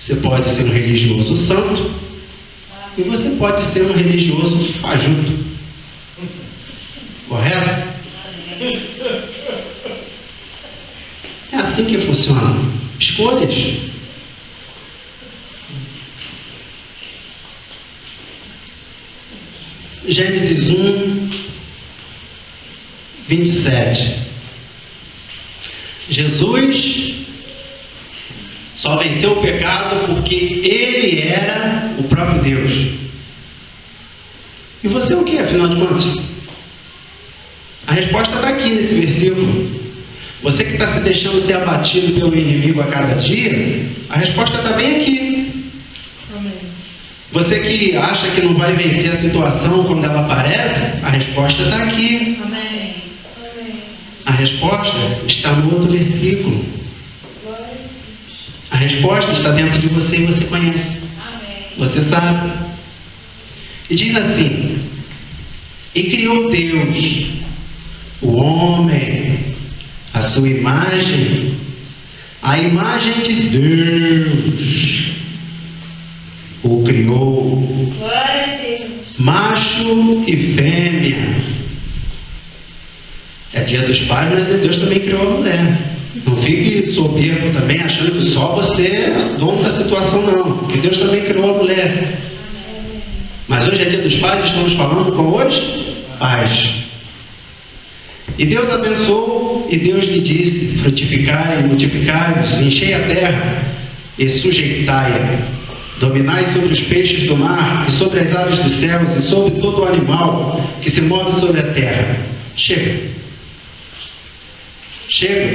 você pode ser um religioso santo, e você pode ser um religioso fajuto. Correto? É assim que funciona. Escolhas. Gênesis 1, 27. Jesus só venceu o pecado porque ele era o próprio Deus. E você é o que, afinal de contas? A resposta está aqui nesse versículo. Você que está se deixando ser abatido pelo inimigo a cada dia, a resposta está bem aqui. Amém. Você que acha que não vai vencer a situação quando ela aparece, a resposta está aqui. Amém. A resposta está no outro versículo. A resposta está dentro de você e você conhece. Amém. Você sabe. E diz assim: e criou Deus o homem, a sua imagem, a imagem de Deus o criou. Glória a Deus. Macho e fêmea. É dia dos pais, mas Deus também criou a mulher. Não fique soberbo também achando que só você é dono da situação, não, porque Deus também criou a mulher. Mas hoje é dia dos pais, estamos falando com os pais. E Deus abençoou, e Deus lhe disse: frutificai e multiplicai-vos, enchei a terra e sujeitai-a, dominai sobre os peixes do mar e sobre as aves dos céus e sobre todo o animal que se move sobre a terra. Chega,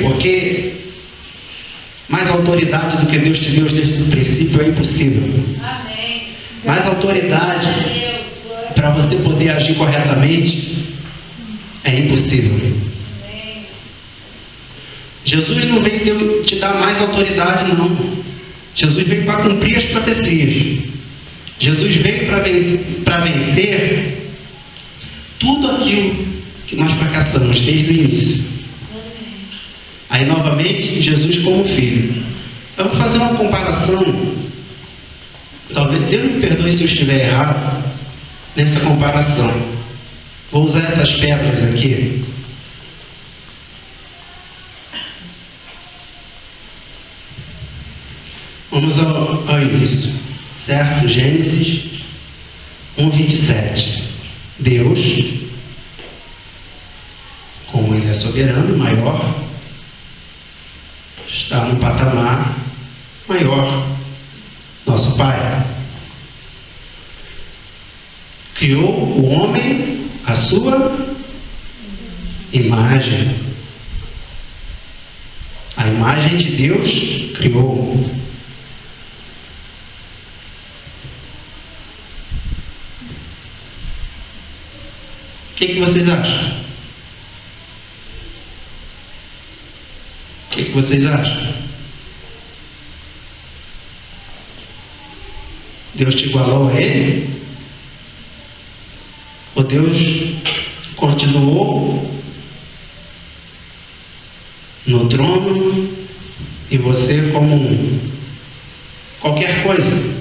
porque mais autoridade do que Deus te deu desde o princípio é impossível. Amém. Mais autoridade para você poder agir corretamente é impossível. Amém. Jesus não veio te dar mais autoridade, não. Jesus veio para cumprir as profecias. Jesus veio para vencer tudo aquilo que nós fracassamos desde o início. Aí novamente Jesus como filho. Eu vou fazer uma comparação. Talvez Deus me perdoe se eu estiver errado nessa comparação. Vou usar essas pedras aqui. Vamos ao início, certo? Gênesis 1:27. Deus, como Ele é soberano, maior, está no patamar maior. Nosso Pai criou o homem a sua imagem. A imagem de Deus criou. O que vocês acham? O que vocês acham? Deus te igualou a Ele? Ou Deus continuou no trono e você como qualquer coisa?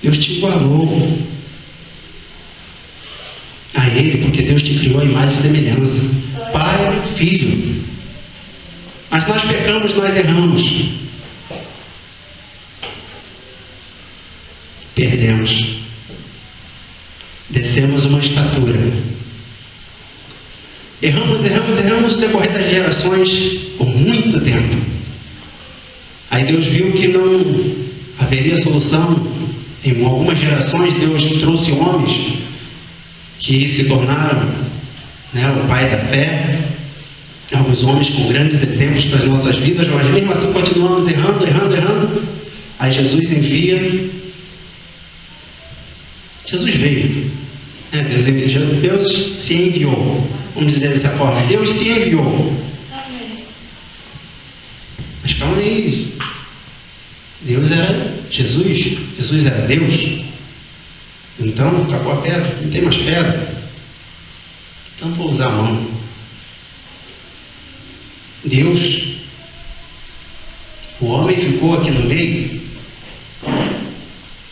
Deus te igualou a Ele, porque Deus te criou a imagem e semelhança. Pai, Filho. Mas nós pecamos, nós erramos. Perdemos. Descemos uma estatura. Erramos no decorrer das gerações por muito tempo. Aí Deus viu que não haveria solução. Em algumas gerações Deus trouxe homens que se tornaram, o pai da fé, alguns homens com grandes exemplos para as nossas vidas, mas mesmo assim continuamos errando. Aí Jesus envia. Jesus veio. Deus se enviou. Vamos dizer dessa forma. Deus se enviou. Mas calma aí. Deus era Jesus. Jesus era Deus. Então, acabou a pedra. Não tem mais pedra. Então, vou usar a mão. Deus, o homem ficou aqui no meio,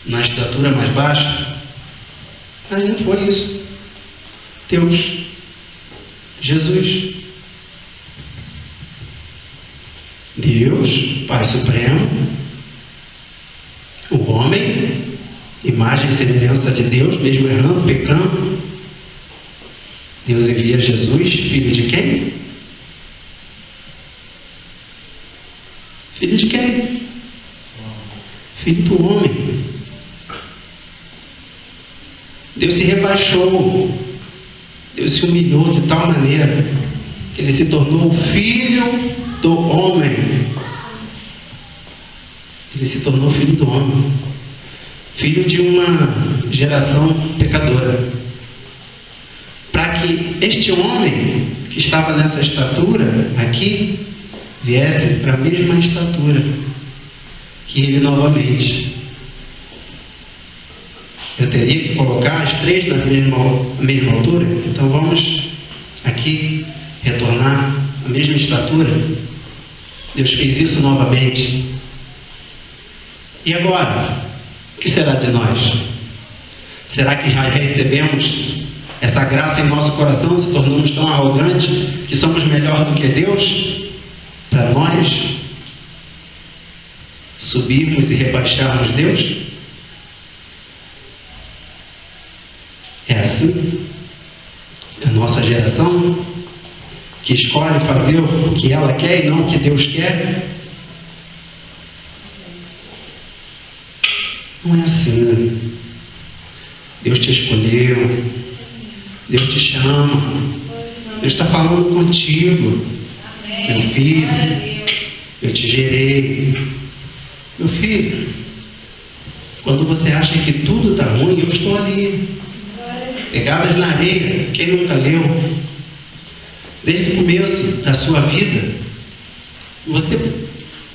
na estatura mais baixa, mas não foi isso. Deus, Jesus, Deus, Pai Supremo, o homem, imagem e semelhança de Deus, mesmo errando, pecando. Deus envia Jesus, filho de quem? Filho de quem? Filho do homem. Deus se rebaixou. Deus se humilhou de tal maneira que Ele se tornou o filho do homem. Ele se tornou filho do homem. Filho de uma geração pecadora. Para que este homem que estava nessa estatura aqui viesse para a mesma estatura que ele novamente. Eu teria que colocar as três na mesma altura. Então vamos aqui retornar à mesma estatura. Deus fez isso novamente. E agora? O que será de nós? Será que já recebemos essa graça em nosso coração, se tornamos tão arrogantes que somos melhor do que Deus? Para nós subirmos e rebaixarmos Deus? É assim a nossa geração, que escolhe fazer o que ela quer e não o que Deus quer? Não é assim. Deus te escolheu, Deus te chama, Deus está falando contigo. Meu filho, eu te gerei. Meu filho, quando você acha que tudo está ruim, eu estou ali. Pegadas na areia, quem nunca leu? Desde o começo da sua vida, você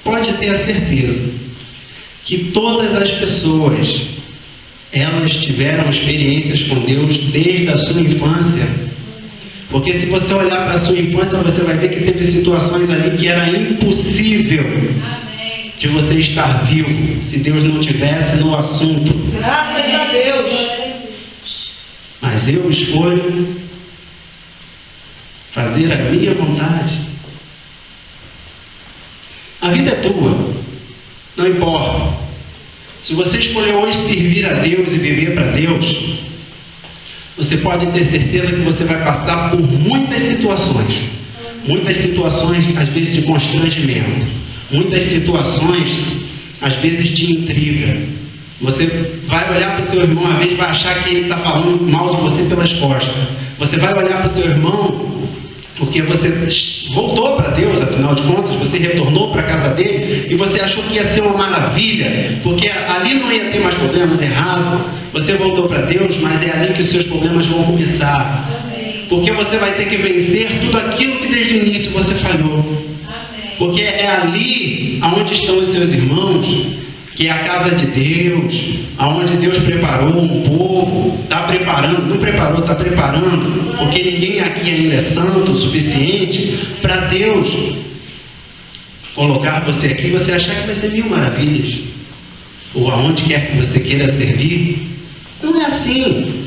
pode ter a certeza que todas as pessoas, elas tiveram experiências com Deus desde a sua infância. Porque se você olhar para a sua infância, você vai ver que teve situações ali que era impossível de você estar vivo, se Deus não tivesse no assunto. Graças a Deus. Mas eu escolho fazer a minha vontade. A vida é tua, não importa. Se você escolheu hoje servir a Deus e viver para Deus, você pode ter certeza que você vai passar por muitas situações, às vezes de constrangimento, muitas situações às vezes de intriga, Você vai olhar para o seu irmão, às vezes vai achar que ele está falando mal de você pelas costas. Você vai olhar para o seu irmão porque você voltou para Deus, afinal de contas, você retornou para a casa dele e você achou que ia ser uma maravilha, porque ali não ia ter mais problemas errados. Você voltou para Deus, mas é ali que os seus problemas vão começar. Porque você vai ter que vencer tudo aquilo que desde o início você falhou. Porque é ali onde estão os seus irmãos, que é a casa de Deus, aonde Deus preparou um povo, está preparando, não preparou, está preparando, porque ninguém aqui ainda é santo o suficiente para Deus colocar você aqui e você achar que vai ser mil maravilhas, ou aonde quer que você queira servir. Não é assim.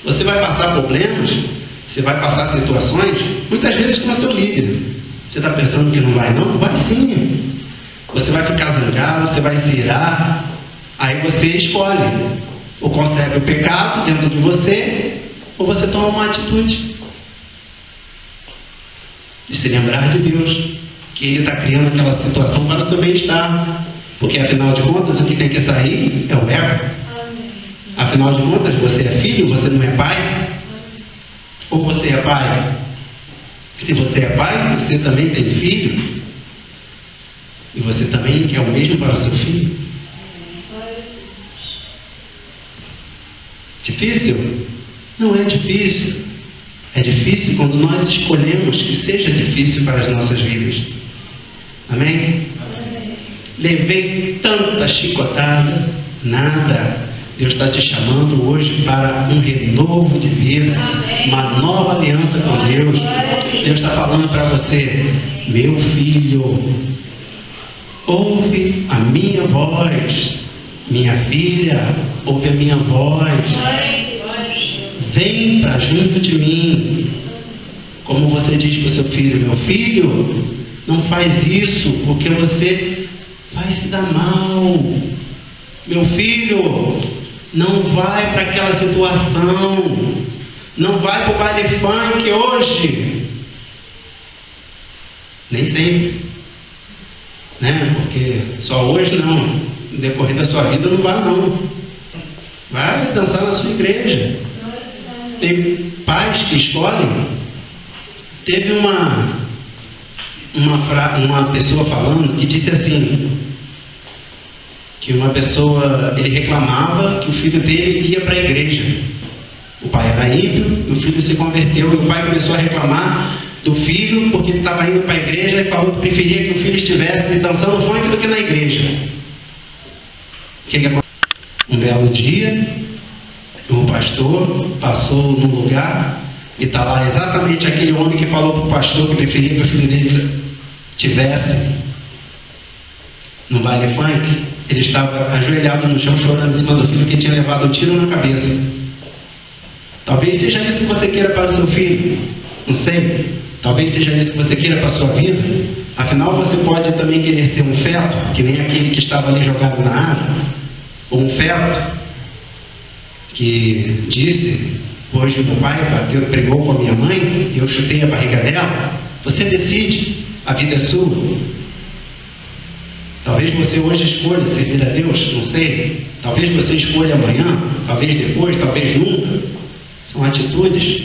Você vai passar problemas, você vai passar situações, muitas vezes com o seu líder. Você está pensando que não vai? Não, vai sim. Você vai ficar zangado, você vai se irar, aí você escolhe, ou concebe o pecado dentro de você, ou você toma uma atitude de se lembrar de Deus, que Ele está criando aquela situação para o seu bem-estar, porque afinal de contas o que tem que sair é o ego. Afinal de contas, você é filho, você não é pai, ou você é pai? Se você é pai, você também tem filho. E você também quer o mesmo para o seu filho? Difícil? Não é difícil. É difícil quando nós escolhemos que seja difícil para as nossas vidas. Amém? Levei tanta chicotada, nada. Deus está te chamando hoje para um renovo de vida, uma nova aliança com Deus. Deus está falando para você, meu filho, ouve a minha voz, minha filha, ouve a minha voz, vem para junto de mim. Como você diz para o seu filho, meu filho, não faz isso, porque você vai se dar mal. Meu filho, não vai para aquela situação, não vai para o baile funk hoje. Nem sempre, né? Porque só hoje não, no decorrer da sua vida não vai não. Vai dançar na sua igreja. Tem pais que escolhem. Teve uma pessoa falando que disse assim, que uma pessoa, ele reclamava que o filho dele ia para a igreja. O pai era ímpio, o filho se converteu, e o pai começou a reclamar do filho porque ele estava indo para a igreja e falou que preferia que o filho estivesse dançando funk do que na igreja. O que aconteceu? Um belo dia, o pastor passou num lugar e está lá exatamente aquele homem que falou para o pastor que preferia que o filho dele estivesse no baile funk. Ele estava ajoelhado no chão chorando em cima do filho que tinha levado um tiro na cabeça. Talvez seja isso que você queira para o seu filho, não sei. Talvez seja isso que você queira para a sua vida. Afinal, você pode também querer ser um feto, que nem aquele que estava ali jogado na água. Ou um feto que disse, hoje meu pai pregou com a minha mãe e eu chutei a barriga dela. Você decide, a vida é sua. Talvez você hoje escolha servir a Deus, não sei. Talvez você escolha amanhã, talvez depois, talvez nunca. São atitudes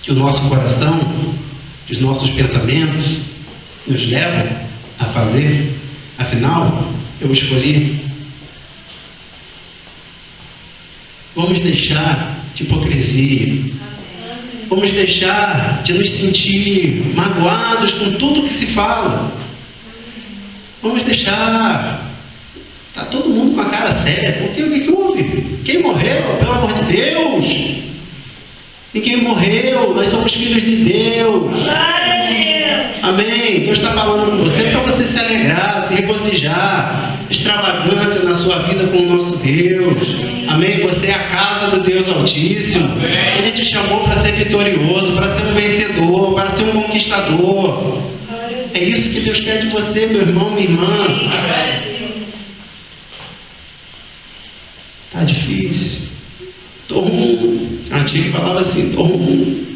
que o nosso coração, que os nossos pensamentos nos levam a fazer. Afinal, eu escolhi. Vamos deixar de hipocrisia. Vamos deixar de nos sentir magoados com tudo que se fala. Vamos deixar. Está todo mundo com a cara séria. Porque o que houve? Quem morreu? Pelo amor de Deus! Ninguém morreu. Nós somos filhos de Deus. Amém. Deus está falando com você para você se alegrar, se regozijar. Extravagância na sua vida com o nosso Deus. Amém. Você é a casa do Deus Altíssimo. Ele te chamou para ser vitorioso, para ser um vencedor, para ser um conquistador. É isso que Deus quer de você, meu irmão, minha irmã. Está difícil. Estou ruim. A tia falava assim, estou ruim.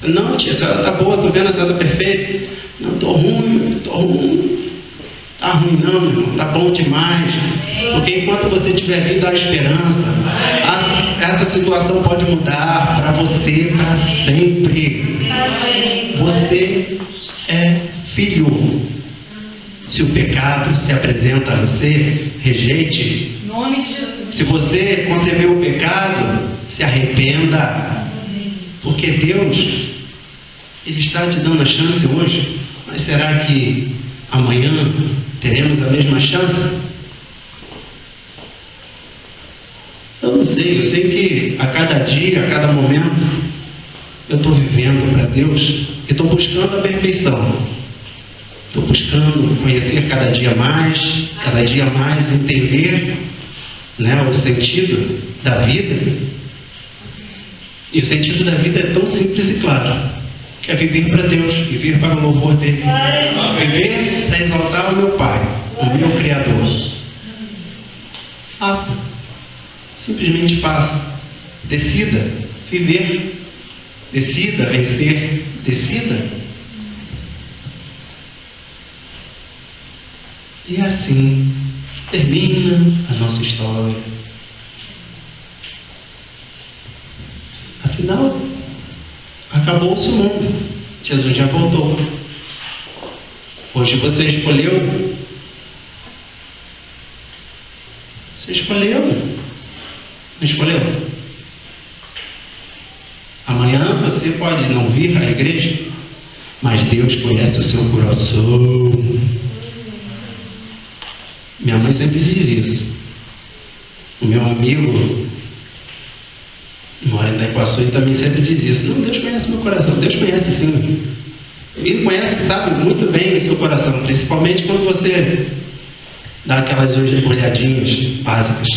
Não, tia, a senhora está boa, estou vendo a senhora está perfeita. Não, estou ruim. Está arruinando, irmão, está bom demais. Porque enquanto você tiver vida, há esperança. Essa situação pode mudar para você para sempre. Você é filho. Se o pecado se apresenta a você, rejeite. Em nome de Jesus. Se você concebeu o pecado, se arrependa. Porque Deus, Ele está te dando a chance hoje. Mas será que amanhã teremos a mesma chance? Eu não sei. Eu sei que a cada dia, a cada momento, eu estou vivendo para Deus e estou buscando a perfeição. Estou buscando conhecer cada dia mais entender, né, o sentido da vida. E o sentido da vida é tão simples e claro, que é viver para Deus, viver para o louvor dele, viver para exaltar o meu Pai, o meu Criador. Faça, simplesmente faça, decida viver, decida vencer, decida. E assim termina a nossa história. Afinal, acabou-se o mundo. Jesus já voltou. Hoje você escolheu. Você escolheu. Não escolheu? Amanhã você pode não vir à igreja, mas Deus conhece o seu coração. Minha mãe sempre diz isso. O meu amigo mora em Itaquaçu e também sempre diz isso. Não, Deus conhece meu coração. Deus conhece sim. Ele conhece, sabe muito bem o seu coração. Principalmente quando você dá aquelas olhadinhas básicas.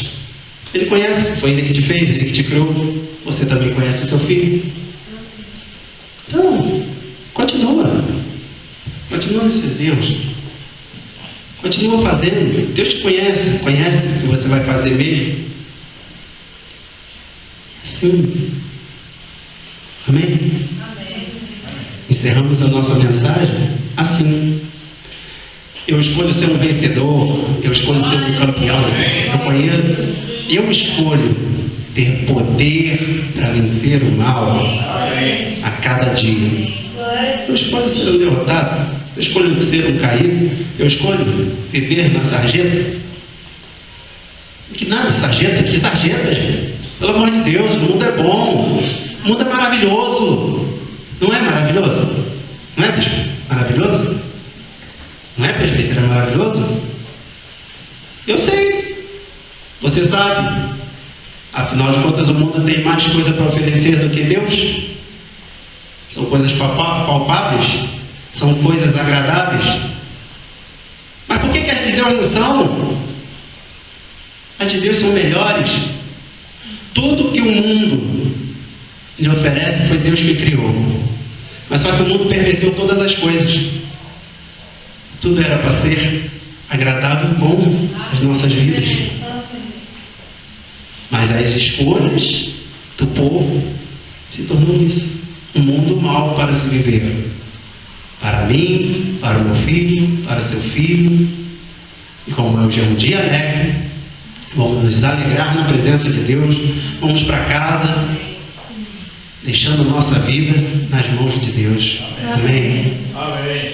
Ele conhece. Foi Ele que te fez, Ele que te criou. Você também conhece o seu filho. Então, continua. Continua nesses erros. Continua fazendo. Deus te conhece. Conhece o que você vai fazer mesmo. Sim. Amém? Amém. Encerramos a nossa mensagem assim. Eu escolho ser um vencedor. Eu escolho ser um campeão. Eu escolho ter poder para vencer o mal a cada dia. Eu escolho ser um derrotado. Eu escolho ser um caído. Eu escolho viver na sarjeta. Que nada de sarjeta? Que sarjeta, gente? Pelo amor de Deus, o mundo é bom. O mundo é maravilhoso. Não é maravilhoso? Não é, bispo? Maravilhoso? Não é, presbítero? É maravilhoso? Eu sei. Você sabe. Afinal de contas, o mundo tem mais coisa para oferecer do que Deus. São coisas palpáveis. São coisas agradáveis. Mas por que as de Deus não são? As de Deus são melhores. Tudo que o mundo lhe oferece foi Deus que criou. Mas só que o mundo perverteu todas as coisas. Tudo era para ser agradável e bom às nossas vidas. Mas as escolhas do povo se tornou isso. Um mundo mau para se viver. Para mim, para o meu filho, para seu filho. E como hoje é um dia alegre, vamos nos alegrar na presença de Deus. Vamos para casa, deixando a nossa vida nas mãos de Deus. Amém? Amém.